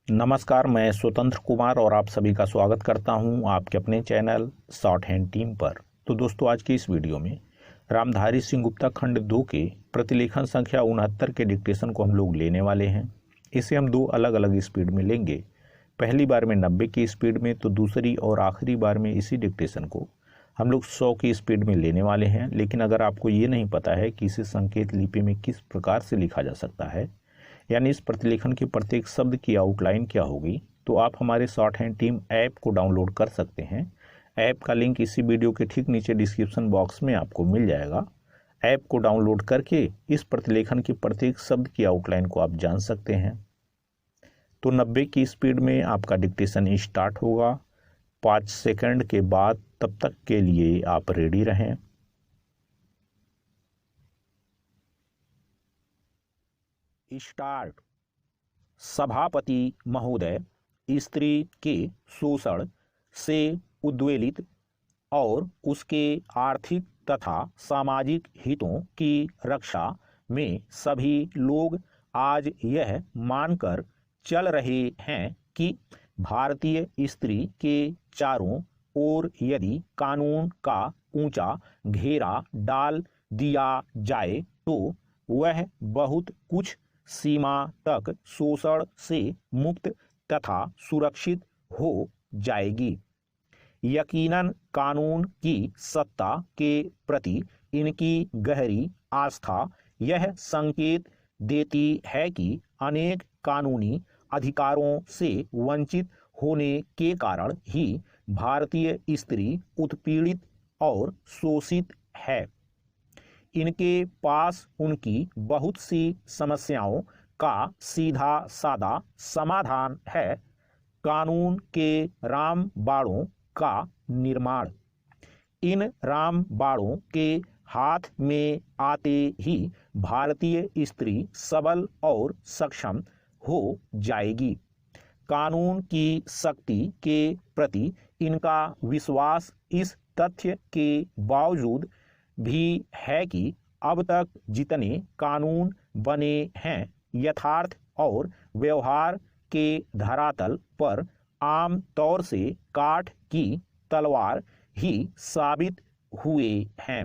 नमस्कार, मैं स्वतंत्र कुमार और आप सभी का स्वागत करता हूं आपके अपने चैनल शॉर्ट हैंड टीम पर। तो दोस्तों, आज की इस वीडियो में रामधारी सिंह गुप्ता खंड 2 के प्रतिलेखन संख्या 69 के डिक्टेशन को हम लोग लेने वाले हैं। इसे हम दो अलग अलग स्पीड में लेंगे। पहली बार में 90 की स्पीड में, तो दूसरी और आखिरी बार में इसी डिक्टेशन को हम लोग 100 की स्पीड में लेने वाले हैं। लेकिन अगर आपको ये नहीं पता है कि इसे संकेत लिपि में किस प्रकार से लिखा जा सकता है, यानी इस प्रतिलेखन के प्रत्येक शब्द की आउटलाइन क्या होगी, तो आप हमारे शॉर्ट हैंड टीम ऐप को डाउनलोड कर सकते हैं। ऐप का लिंक इसी वीडियो के ठीक नीचे डिस्क्रिप्शन बॉक्स में आपको मिल जाएगा। ऐप को डाउनलोड करके इस प्रतिलेखन के प्रत्येक शब्द की आउटलाइन को आप जान सकते हैं। तो 90 की स्पीड में आपका डिक्टेशन स्टार्ट होगा। 5 सेकंड के बाद तब तक के लिए आप रेडी रहें। स्टार्ट। सभापति महोदय स्त्री के शोषण से उद्वेलित और उसके आर्थिक तथा सामाजिक हितों की रक्षा में सभी लोग आज यह मानकर चल रहे हैं कि भारतीय स्त्री के चारों ओर यदि कानून का ऊंचा घेरा डाल दिया जाए तो वह बहुत कुछ सीमा तक शोषण से मुक्त तथा सुरक्षित हो जाएगी। यकीनन कानून की सत्ता के प्रति इनकी गहरी आस्था यह संकेत देती है कि अनेक कानूनी अधिकारों से वंचित होने के कारण ही भारतीय स्त्री उत्पीड़ित और शोषित है। इनके पास उनकी बहुत सी समस्याओं का सीधा सादा समाधान है, कानून के रामबाड़ों का निर्माण। इन रामबाड़ों के हाथ में आते ही भारतीय स्त्री सबल और सक्षम हो जाएगी। कानून की शक्ति के प्रति इनका विश्वास इस तथ्य के बावजूद भी है कि अब तक जितने कानून बने हैं, यथार्थ और व्यवहार के धरातल पर आम तौर से काठ की तलवार ही साबित हुए हैं।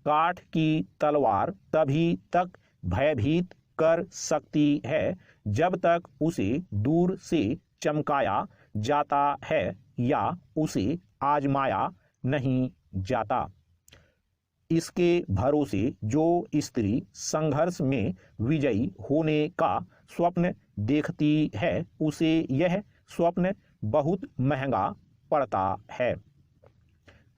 काठ की तलवार तभी तक भयभीत कर सकती है जब तक उसे दूर से चमकाया जाता है या उसे आजमाया नहीं जाता। इसके भरोसे जो स्त्री संघर्ष में विजयी होने का स्वप्न देखती है, उसे यह स्वप्न बहुत महंगा पड़ता है।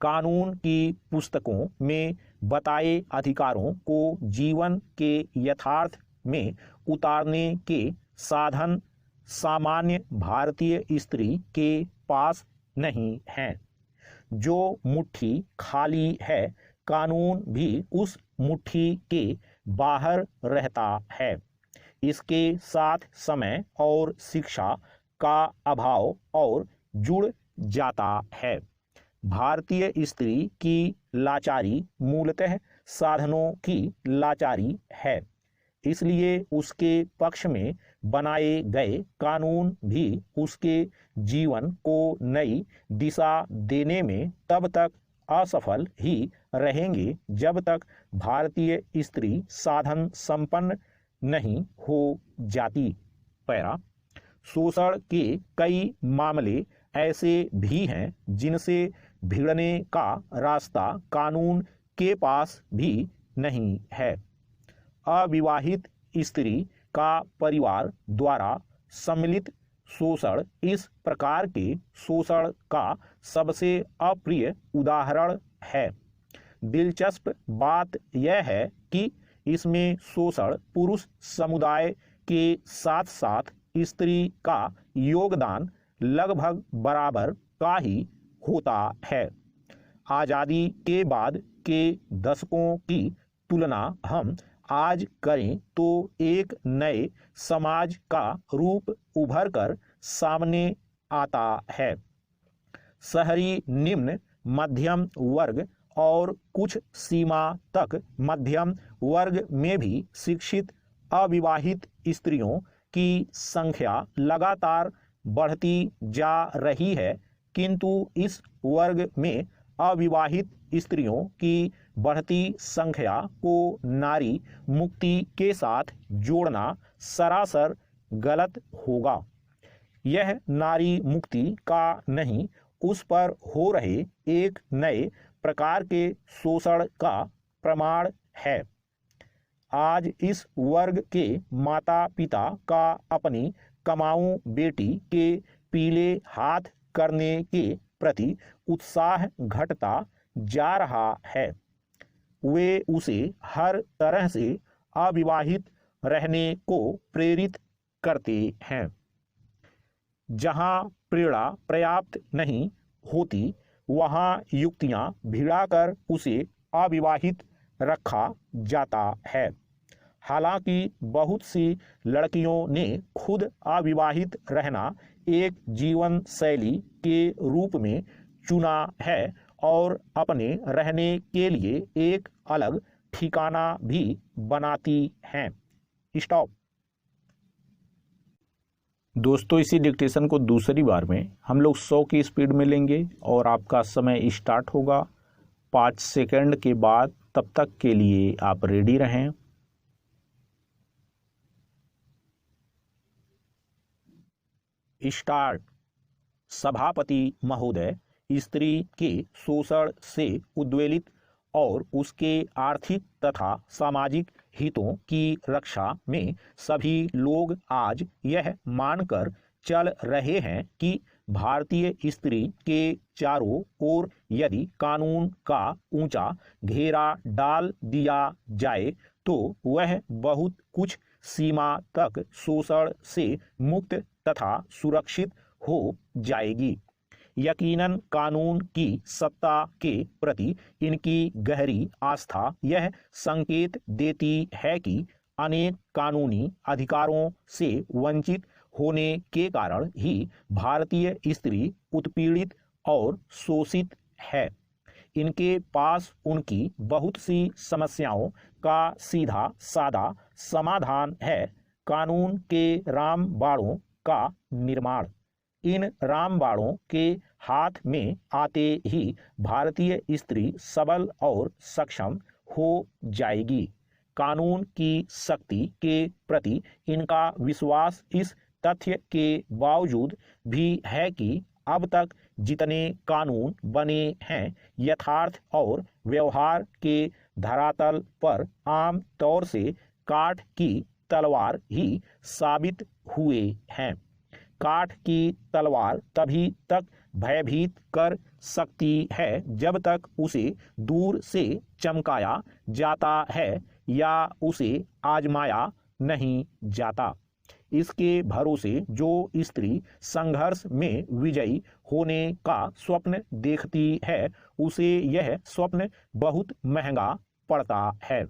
कानून की पुस्तकों में बताए अधिकारों को जीवन के यथार्थ में उतारने के साधन सामान्य भारतीय स्त्री के पास नहीं हैं। जो मुट्ठी खाली है, कानून भी उस मुट्ठी के बाहर रहता है। इसके साथ समय और शिक्षा का अभाव और जुड़ जाता है। भारतीय स्त्री की लाचारी मूलतः साधनों की लाचारी है, इसलिए उसके पक्ष में बनाए गए कानून भी उसके जीवन को नई दिशा देने में तब तक असफल ही रहेंगे जब तक भारतीय स्त्री साधन संपन्न नहीं हो जाती। पैरा। शोषण के कई मामले ऐसे भी हैं जिनसे भिड़ने का रास्ता कानून के पास भी नहीं है। अविवाहित स्त्री का परिवार द्वारा सम्मिलित शोषण इस प्रकार के शोषण का सबसे अप्रिय उदाहरण है। दिलचस्प बात यह है कि इसमें शोषण पुरुष समुदाय के साथ साथ स्त्री का योगदान लगभग बराबर का ही होता है। आज़ादी के बाद के दशकों की तुलना हम आज करें तो एक नए समाज का रूप उभर कर सामने आता है। शहरी निम्न मध्यम वर्ग और कुछ सीमा तक मध्यम वर्ग में भी शिक्षित अविवाहित स्त्रियों की संख्या लगातार बढ़ती जा रही है, किंतु इस वर्ग में अविवाहित स्त्रियों की बढ़ती संख्या को नारी मुक्ति के साथ जोड़ना सरासर गलत होगा। यह नारी मुक्ति का नहीं, उस पर हो रहे एक नए प्रकार के शोषण का प्रमाण है। आज इस वर्ग के माता पिता का अपनी कमाऊं बेटी के पीले हाथ करने के प्रति उत्साह घटता जा रहा है। वे उसे हर तरह से अविवाहित रहने को प्रेरित करते हैं। जहां प्रेरणा पर्याप्त नहीं होती, वहां युक्तियां भिड़ाकर उसे अविवाहित रखा जाता है। हालांकि बहुत सी लड़कियों ने खुद अविवाहित रहना एक जीवन शैली के रूप में चुना है और अपने रहने के लिए एक अलग ठिकाना भी बनाती हैं। स्टॉप। दोस्तों, इसी डिक्टेशन को दूसरी बार में हम लोग 100 की स्पीड में लेंगे और आपका समय स्टार्ट होगा 5 सेकंड के बाद। तब तक के लिए आप रेडी रहें। स्टार्ट। सभापति महोदय, स्त्री के शोषण से उद्वेलित और उसके आर्थिक तथा सामाजिक हितों की रक्षा में सभी लोग आज यह मानकर चल रहे हैं कि भारतीय स्त्री के चारों ओर यदि कानून का ऊंचा घेरा डाल दिया जाए तो वह बहुत कुछ सीमा तक शोषण से मुक्त तथा सुरक्षित हो जाएगी। यकीनन कानून की सत्ता के प्रति इनकी गहरी आस्था यह संकेत देती है कि अनेक कानूनी अधिकारों से वंचित होने के कारण ही भारतीय स्त्री उत्पीड़ित और शोषित है। इनके पास उनकी बहुत सी समस्याओं का सीधा साधा समाधान है, कानून के रामबाड़ों का निर्माण। इन रामबाड़ों के हाथ में आते ही भारतीय स्त्री सबल और सक्षम हो जाएगी। कानून की शक्ति के प्रति इनका विश्वास इस तथ्य के बावजूद भी है कि अब तक जितने कानून बने हैं, यथार्थ और व्यवहार के धरातल पर आम तौर से काठ की तलवार ही साबित हुए हैं। काठ की तलवार तभी तक भयभीत कर सकती है जब तक उसे दूर से चमकाया जाता है या उसे आजमाया नहीं जाता। इसके भरोसे जो स्त्री संघर्ष में विजयी होने का स्वप्न देखती है, उसे यह स्वप्न बहुत महंगा पड़ता है।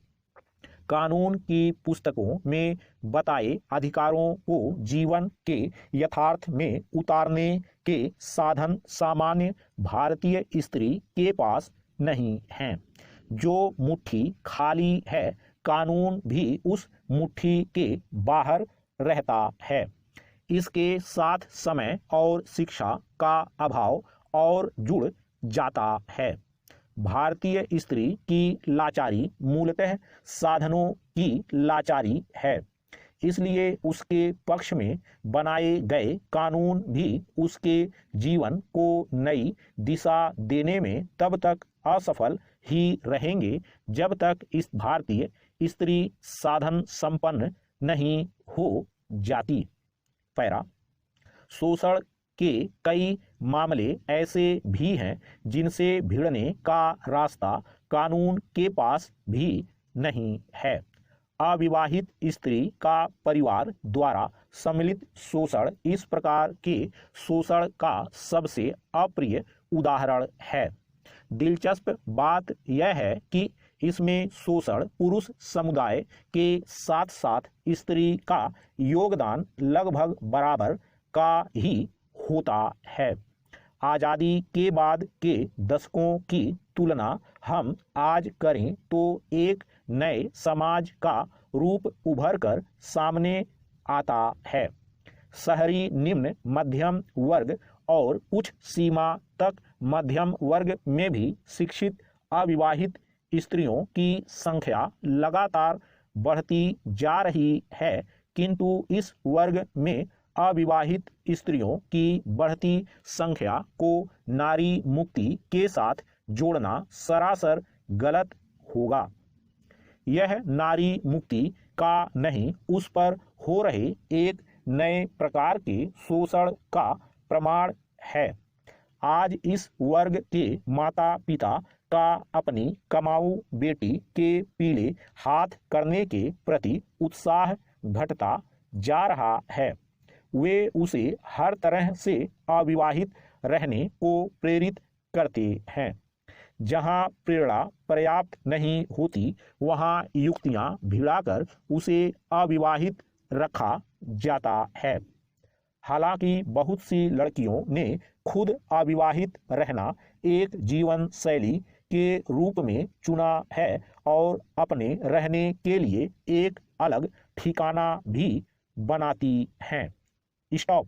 कानून की पुस्तकों में बताए अधिकारों को जीवन के यथार्थ में उतारने के साधन सामान्य भारतीय स्त्री के पास नहीं हैं। जो मुट्ठी खाली है, कानून भी उस मुट्ठी के बाहर रहता है। इसके साथ समय और शिक्षा का अभाव और जुड़ जाता है। भारतीय स्त्री की लाचारी मूलतः साधनों की लाचारी है, इसलिए उसके पक्ष में बनाए गए कानून भी उसके जीवन को नई दिशा देने में तब तक असफल ही रहेंगे जब तक इस भारतीय स्त्री साधन संपन्न नहीं हो जाती। पैरा। शोषण के कई मामले ऐसे भी हैं जिनसे भिड़ने का रास्ता कानून के पास भी नहीं है। अविवाहित स्त्री का परिवार द्वारा सम्मिलित शोषण इस प्रकार के शोषण का सबसे अप्रिय उदाहरण है। दिलचस्प बात यह है कि इसमें शोषण पुरुष समुदाय के साथ साथ स्त्री का योगदान लगभग बराबर का ही होता है। आज़ादी के बाद के दशकों की तुलना हम आज करें तो एक नए समाज का रूप उभर कर सामने आता है। शहरी निम्न मध्यम वर्ग और कुछ सीमा तक मध्यम वर्ग में भी शिक्षित अविवाहित स्त्रियों की संख्या लगातार बढ़ती जा रही है, किंतु इस वर्ग में अविवाहित स्त्रियों की बढ़ती संख्या को नारी मुक्ति के साथ जोड़ना सरासर गलत होगा। यह नारी मुक्ति का नहीं, उस पर हो रहे एक नए प्रकार के शोषण का प्रमाण है। आज इस वर्ग के माता पिता का अपनी कमाऊ बेटी के पीले हाथ करने के प्रति उत्साह घटता जा रहा है। वे उसे हर तरह से अविवाहित रहने को प्रेरित करते हैं। जहां प्रेरणा पर्याप्त नहीं होती, वहां युक्तियां भिड़ाकर उसे अविवाहित रखा जाता है। हालांकि बहुत सी लड़कियों ने खुद अविवाहित रहना एक जीवन शैली के रूप में चुना है और अपने रहने के लिए एक अलग ठिकाना भी बनाती हैं। स्टॉप।